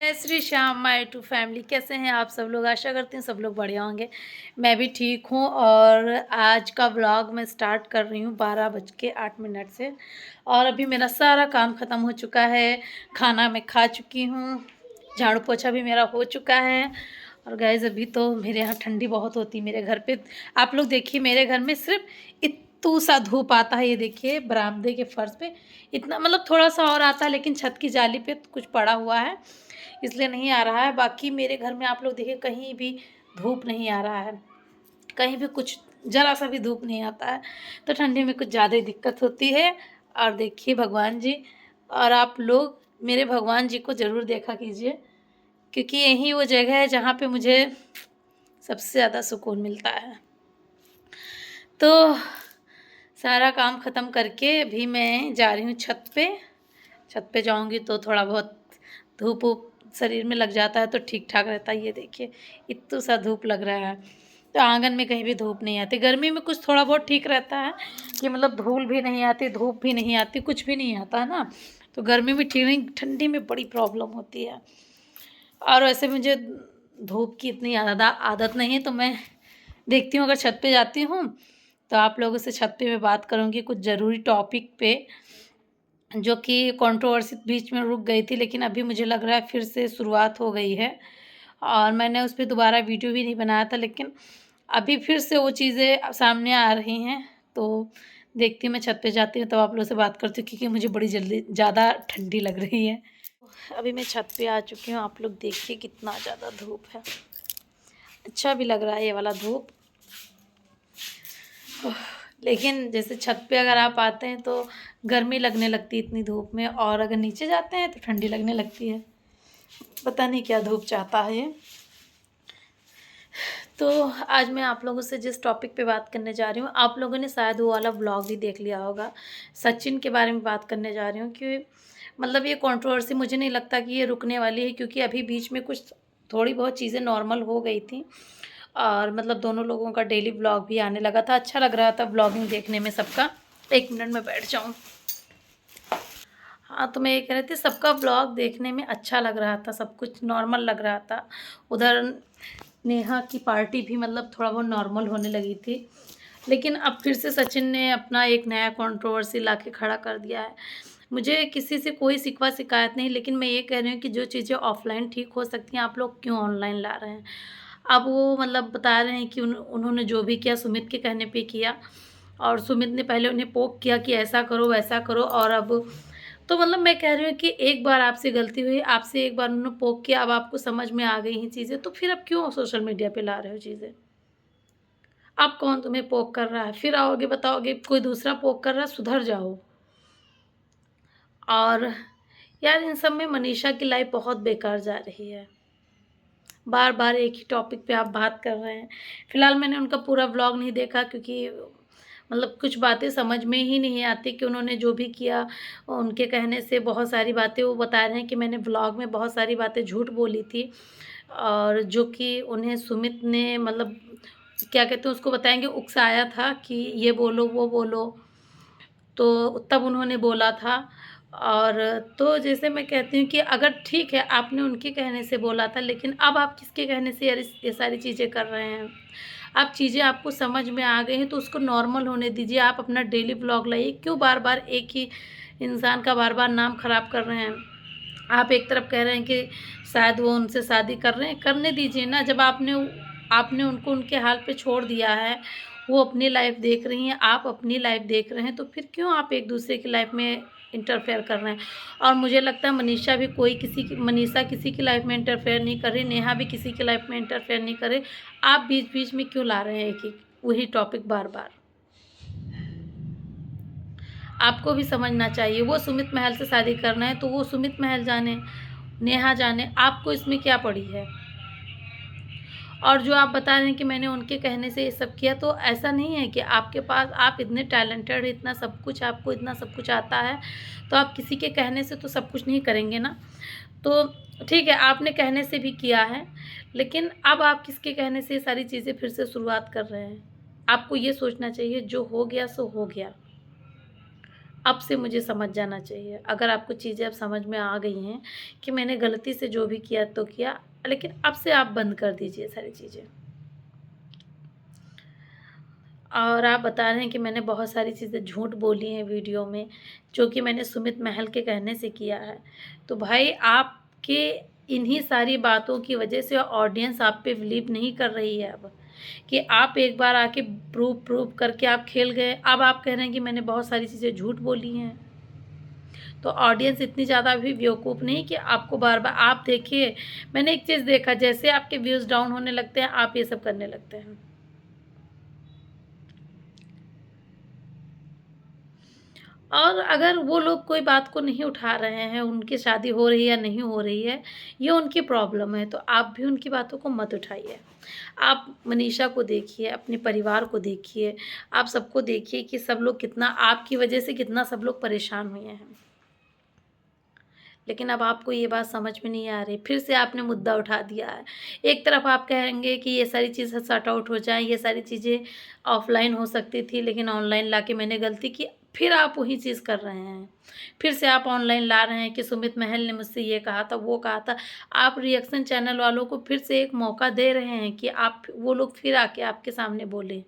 जय Shri Shyam my to family. कैसे हैं आप सब लोग? आशा करती हूँ सब लोग बढ़िया होंगे। मैं भी ठीक हूँ और आज का व्लॉग मैं स्टार्ट कर रही हूँ 12:08 से। और अभी मेरा सारा काम ख़त्म हो चुका है। खाना मैं खा चुकी हूँ, झाड़ू पोछा भी मेरा हो चुका है। और गाइस अभी तो मेरे यहाँ ठंडी बहुत होती है मेरे घर पे। आप लोग देखिए, मेरे घर में सिर्फ इतू सा धूप आता है। ये देखिए बरामदे के फर्श पे इतना, मतलब थोड़ा सा और आता है, लेकिन छत की जाली पे कुछ पड़ा हुआ है इसलिए नहीं आ रहा है। बाकी मेरे घर में आप लोग देखिए कहीं भी धूप नहीं आ रहा है, कहीं भी कुछ ज़रा सा भी धूप नहीं आता है। तो ठंडी में कुछ ज़्यादा ही दिक्कत होती है। और देखिए भगवान जी, और आप लोग मेरे भगवान जी को ज़रूर देखा कीजिए, क्योंकि यही वो जगह है जहाँ पे मुझे सबसे ज़्यादा सुकून मिलता है। तो सारा काम ख़त्म करके अभी मैं जा रही हूँ छत पे। छत पे जाऊँगी तो थोड़ा बहुत धूप वूप शरीर में लग जाता है तो ठीक ठाक रहता है। ये देखिए इतना सा धूप लग रहा है, तो आंगन में कहीं भी धूप नहीं आती। गर्मी में कुछ थोड़ा बहुत ठीक रहता है कि मतलब धूल भी नहीं आती, धूप भी नहीं आती, कुछ भी नहीं आता है ना। तो गर्मी में ठीक नहीं, ठंडी में बड़ी प्रॉब्लम होती है। और वैसे मुझे धूप की इतनी ज़्यादा आदत नहीं है, तो मैं देखती हूँ अगर छत पे जाती हूँ तो आप लोगों से छत पे मैं बात करूँगी कुछ ज़रूरी टॉपिक पे, जो कि कंट्रोवर्सी बीच में रुक गई थी, लेकिन अभी मुझे लग रहा है फिर से शुरुआत हो गई है। और मैंने उस पे दोबारा वीडियो भी नहीं बनाया था, लेकिन अभी फिर से वो चीज़ें सामने आ रही हैं। तो देखती हूँ, मैं छत पे जाती हूँ तो आप लोगों से बात करती हूँ, क्योंकि मुझे बड़ी जल्दी ज़्यादा ठंडी लग रही है। अभी मैं छत पे आ चुकी हूँ, आप लोग देखिए कितना ज़्यादा धूप है। अच्छा भी लग रहा है ये वाला धूप, लेकिन जैसे छत पे अगर आप आते हैं तो गर्मी लगने लगती है इतनी धूप में, और अगर नीचे जाते हैं तो ठंडी लगने लगती है। पता नहीं क्या धूप चाहता है ये। तो आज मैं आप लोगों से जिस टॉपिक पे बात करने जा रही हूँ, आप लोगों ने शायद वो वाला व्लॉग भी देख लिया होगा। सचिन के बारे में बात करने जा रही हूँ कि मतलब ये कंट्रोवर्सी मुझे नहीं लगता कि ये रुकने वाली है, क्योंकि अभी बीच में कुछ थोड़ी बहुत चीज़ें नॉर्मल हो गई थी। और मतलब दोनों लोगों का डेली व्लॉग भी आने लगा था, अच्छा लग रहा था व्लॉगिंग देखने में सबका। 1 मिनट में बैठ जाऊँ। हाँ, तो मैं ये कह रही थी, सबका व्लॉग देखने में अच्छा लग रहा था, सब कुछ नॉर्मल लग रहा था। उधर नेहा की पार्टी भी मतलब थोड़ा बहुत नॉर्मल होने लगी थी, लेकिन अब फिर से सचिन ने अपना एक नया कंट्रोवर्सी ला के खड़ा कर दिया है। मुझे किसी से कोई शिकवा शिकायत नहीं, लेकिन मैं ये कह रही हूँ कि जो चीज़ें ऑफलाइन ठीक हो सकती हैं, आप लोग क्यों ऑनलाइन ला रहे हैं? अब वो मतलब बता रहे हैं कि उन्होंने जो भी किया सुमित के कहने पे किया, और सुमित ने पहले उन्हें पोक किया कि ऐसा करो वैसा करो, और अब तो मतलब मैं कह रही हूँ कि एक बार आपसे गलती हुई, आपसे एक बार उन्होंने पोक किया, अब आपको समझ में आ गई हैं चीज़ें, तो फिर अब क्यों सोशल मीडिया पे ला रहे हो चीज़ें? अब कौन तुम्हें पोक कर रहा है? फिर आओगे बताओगे कोई दूसरा पोक कर रहा है, सुधर जाओ। और यार इन सब में मनीषा की लाइफ बहुत बेकार जा रही है। बार बार एक ही टॉपिक पे आप बात कर रहे हैं। फिलहाल मैंने उनका पूरा व्लॉग नहीं देखा, क्योंकि मतलब कुछ बातें समझ में ही नहीं आती कि उन्होंने जो भी किया, उनके कहने से बहुत सारी बातें वो बता रहे हैं कि मैंने व्लॉग में बहुत सारी बातें झूठ बोली थी, और जो कि उन्हें सुमित ने मतलब क्या कहते हैं उसको बताएंगे, उकसाया था कि ये बोलो वो बोलो, तो तब उन्होंने बोला था। और तो जैसे मैं कहती हूँ कि अगर ठीक है आपने उनके कहने से बोला था, लेकिन अब आप किसके कहने से ये सारी चीज़ें कर रहे हैं? आप चीज़ें आपको समझ में आ गई हैं तो उसको नॉर्मल होने दीजिए। आप अपना डेली ब्लॉग लाइए, क्यों बार बार एक ही इंसान का बार बार नाम खराब कर रहे हैं? आप एक तरफ कह रहे हैं कि शायद वो उनसे शादी कर रहे हैं, करने दीजिए ना। जब आपने आपने उनको उनके हाल पे छोड़ दिया है, वो अपनी लाइफ देख रही हैं, आप अपनी लाइफ देख रहे हैं, तो फिर क्यों आप एक दूसरे की लाइफ में इंटरफेयर कर रहे हैं? और मुझे लगता है मनीषा किसी की लाइफ में इंटरफेयर नहीं कर रही, नेहा भी किसी की लाइफ में इंटरफेयर नहीं कर रही। आप बीच बीच में क्यों ला रहे हैं एक ही वही टॉपिक बार बार? आपको भी समझना चाहिए। वो सुमित महल से शादी करना है तो वो सुमित महल जाने, नेहा जाने, आपको इसमें क्या पड़ी है? और जो आप बता रहे हैं कि मैंने उनके कहने से ये सब किया, तो ऐसा नहीं है कि आपके पास, आप इतने टैलेंटेड, इतना सब कुछ, आपको इतना सब कुछ आता है, तो आप किसी के कहने से तो सब कुछ नहीं करेंगे ना। तो ठीक है, आपने कहने से भी किया है, लेकिन अब आप किसके कहने से ये सारी चीज़ें फिर से शुरुआत कर रहे हैं? आपको ये सोचना चाहिए जो हो गया सो हो गया। अब से मुझे समझ जाना चाहिए। अगर आपको चीज़ें अब समझ में आ गई हैं कि मैंने गलती से जो भी किया तो किया, लेकिन अब से आप बंद कर दीजिए सारी चीज़ें। और आप बता रहे हैं कि मैंने बहुत सारी चीज़ें झूठ बोली हैं वीडियो में, जो कि मैंने सुमित महल के कहने से किया है। तो भाई आपके इन्हीं सारी बातों की वजह से ऑडियंस आप पे बिलीव नहीं कर रही है अब, कि आप एक बार आके प्रूव करके आप खेल गए। अब आप कह रहे हैं कि मैंने बहुत सारी चीज़ें झूठ बोली हैं। तो ऑडियंस इतनी ज़्यादा भी बेवकूफ़ नहीं कि आपको बार-बार आप देखिए, मैंने एक चीज़ देखा, जैसे आपके व्यूज़ डाउन होने लगते हैं, आप ये सब करने लगते हैं। और अगर वो लोग कोई बात को नहीं उठा रहे हैं, उनकी शादी हो रही है या नहीं हो रही है, ये उनकी प्रॉब्लम है, तो आप भी उनकी बातों को मत उठाइए। आप मनीषा को देखिए, अपने परिवार को देखिए, आप सबको देखिए कि सब लोग कितना आपकी वजह से कितना सब लोग परेशान हुए हैं। लेकिन अब आपको ये बात समझ में नहीं आ रही, फिर से आपने मुद्दा उठा दिया है। एक तरफ आप कहेंगे कि ये सारी चीज़ें सॉर्ट आउट हो जाएँ, ये सारी चीज़ें ऑफ़लाइन हो सकती थी, लेकिन ऑनलाइन लाके मैंने गलती की, फिर आप वही चीज़ कर रहे हैं। फिर से आप ऑनलाइन ला रहे हैं कि सुमित महल ने मुझसे ये कहा था, वो कहा था। आप रिएक्शन चैनल वालों को फिर से एक मौका दे रहे हैं कि आप वो लोग फिर आके आपके सामने बोलें।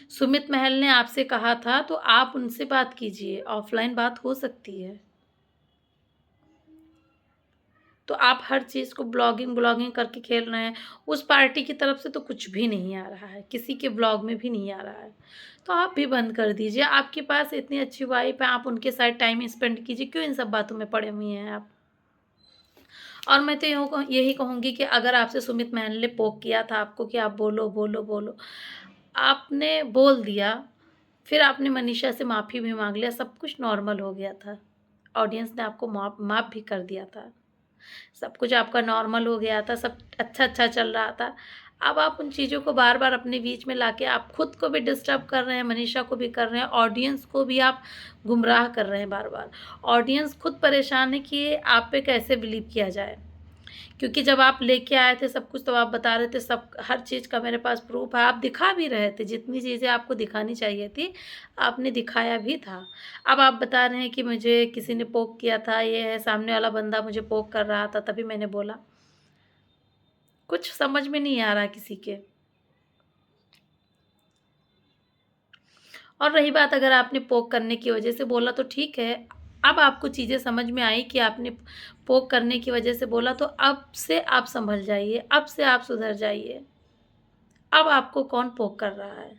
सुमित महल ने आपसे कहा था, तो आप उनसे बात कीजिए, ऑफ़लाइन बात हो सकती है। तो आप हर चीज़ को ब्लॉगिंग करके खेल रहे हैं। उस पार्टी की तरफ से तो कुछ भी नहीं आ रहा है, किसी के ब्लॉग में भी नहीं आ रहा है। तो आप भी बंद कर दीजिए, आपके पास इतनी अच्छी वाइफ़ है, आप उनके साथ टाइम स्पेंड कीजिए, क्यों इन सब बातों में पड़े हुए हैं आप? और मैं तो यही कहूँगी कि अगर आपसे सुमित महल ने पोक किया था आपको कि आप बोलो, बोलो, बोलो, आपने बोल दिया, फिर आपने मनीषा से माफ़ी भी माँग लिया, सब कुछ नॉर्मल हो गया था। ऑडियंस ने आपको माफ़ भी कर दिया था। सब कुछ आपका नॉर्मल हो गया था, सब अच्छा-अच्छा चल रहा था। अब आप उन चीज़ों को बार-बार अपने बीच में लाके आप खुद को भी डिस्टर्ब कर रहे हैं, मनीषा को भी कर रहे हैं, ऑडियंस को भी आप गुमराह कर रहे हैं बार-बार। ऑडियंस खुद परेशान है कि आप पे कैसे बिलीव किया जाए। क्योंकि जब आप लेके आए थे सब कुछ, तो आप बता रहे थे सब हर चीज़ का मेरे पास प्रूफ़ है, आप दिखा भी रहे थे, जितनी चीज़ें आपको दिखानी चाहिए थी, आपने दिखाया भी था। अब आप बता रहे हैं कि मुझे किसी ने पोक किया था, ये है, सामने वाला बंदा मुझे पोक कर रहा था, तभी मैंने बोला। कुछ समझ में नहीं आ रहा किसी के। और रही बात, अगर आपने पोक करने की वजह से बोला तो ठीक है, अब आपको चीज़ें समझ में आई कि आपने पोक करने की वजह से बोला, तो अब से आप सँभल जाइए, अब से आप सुधर जाइए। अब आपको कौन पोक कर रहा है?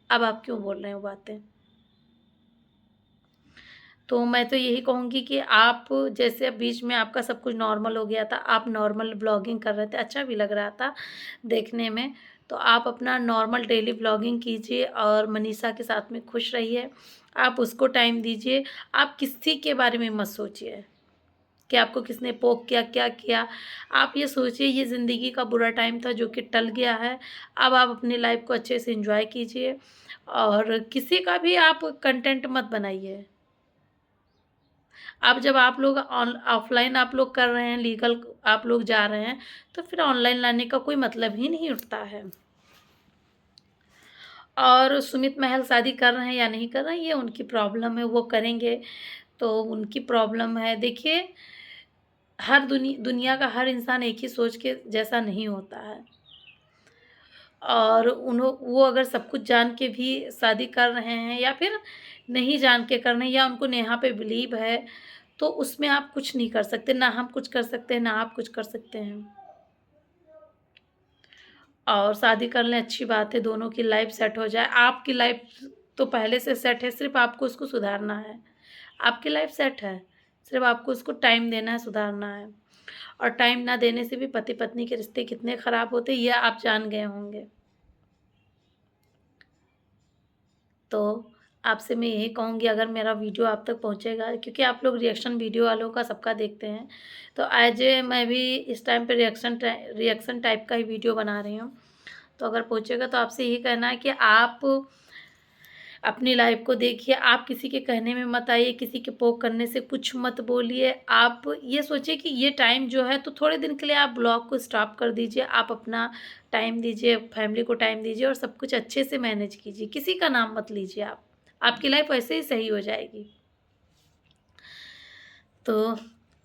अब आप क्यों बोल रहे हो बातें? तो मैं तो यही कहूँगी कि आप, जैसे अब बीच में आपका सब कुछ नॉर्मल हो गया था, आप नॉर्मल ब्लॉगिंग कर रहे थे, अच्छा भी लग रहा था देखने में, तो आप अपना नॉर्मल डेली ब्लॉगिंग कीजिए और मनीषा के साथ में खुश रहिए। आप उसको टाइम दीजिए, आप किसी के बारे में मत सोचिए कि आपको किसने पोक किया, क्या किया। आप ये सोचिए, ये ज़िंदगी का बुरा टाइम था जो कि टल गया है। अब आप अपनी लाइफ़ को अच्छे से एन्जॉय कीजिए और किसी का भी आप कंटेंट मत बनाइए। अब जब आप लोग ऑफ़लाइन आप लोग कर रहे हैं, लीगल आप लोग जा रहे हैं, तो फिर ऑनलाइन लाने का कोई मतलब ही नहीं उठता है। और सुमित महल शादी कर रहे हैं या नहीं कर रहे हैं, ये उनकी प्रॉब्लम है, वो करेंगे तो उनकी प्रॉब्लम है। देखिए, हर दुनिया का हर इंसान एक ही सोच के जैसा नहीं होता है। और वो अगर सब कुछ जान के भी शादी कर रहे हैं या फिर नहीं जान के कर रहे हैं, या उनको नेहा पे बिलीव है, तो उसमें आप कुछ नहीं कर सकते, ना हम कुछ कर सकते हैं, ना आप कुछ कर सकते हैं। और शादी कर लें, अच्छी बात है, दोनों की लाइफ़ सेट हो जाए। आपकी लाइफ़ तो पहले से सेट है, सिर्फ़ आपको उसको सुधारना है। आपकी लाइफ़ सेट है, सिर्फ़ आपको उसको टाइम देना है, सुधारना है। और टाइम ना देने से भी पति-पत्नी के रिश्ते कितने ख़राब होते हैं, ये आप जान गए होंगे। तो आपसे मैं यही कहूँगी, अगर मेरा वीडियो आप तक पहुँचेगा, क्योंकि आप लोग रिएक्शन वीडियो वालों का सबका देखते हैं, तो एज़ ए मैं भी इस टाइम पे रिएक्शन टाइप का ही वीडियो बना रही हूँ। तो अगर पहुँचेगा तो आपसे यही कहना है कि आप अपनी लाइफ को देखिए, आप किसी के कहने में मत आइए, किसी के पोक करने से कुछ मत बोलिए। आप ये सोचिए कि ये टाइम जो है तो थोड़े दिन के लिए आप ब्लॉग को स्टॉप कर दीजिए, आप अपना टाइम दीजिए, फैमिली को टाइम दीजिए और सब कुछ अच्छे से मैनेज कीजिए, किसी का नाम मत लीजिए आप। आपकी लाइफ वैसे ही सही हो जाएगी। तो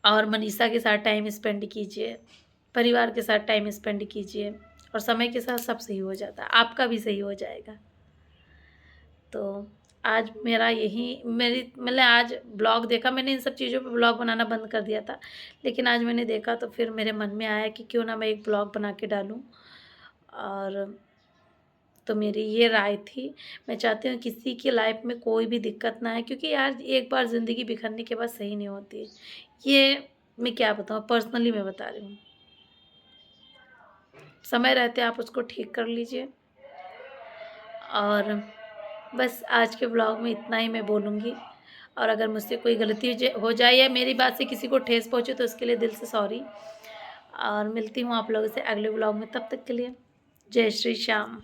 और मनीषा के साथ टाइम स्पेंड कीजिए, परिवार के साथ टाइम स्पेंड कीजिए और समय के साथ सब सही हो जाता है, आपका भी सही हो जाएगा। तो आज मेरा यही मेरी मतलब आज ब्लॉग देखा मैंने, इन सब चीज़ों पे ब्लॉग बनाना बंद कर दिया था, लेकिन आज मैंने देखा तो फिर मेरे मन में आया कि क्यों ना मैं एक ब्लॉग बना के डालूँ। और तो मेरी ये राय थी। मैं चाहती हूँ किसी की लाइफ में कोई भी दिक्कत ना आए, क्योंकि यार एक बार ज़िंदगी बिखरने के बाद सही नहीं होती। ये मैं क्या बताऊँ, पर्सनली मैं बता रही हूँ। समय रहते आप उसको ठीक कर लीजिए। और बस आज के ब्लॉग में इतना ही मैं बोलूँगी। और अगर मुझसे कोई गलती हो जाए या मेरी बात से किसी को ठेस पहुँचे तो उसके लिए दिल से सॉरी। और मिलती हूँ आप लोगों से अगले ब्लॉग में, तब तक के लिए जय श्री श्याम।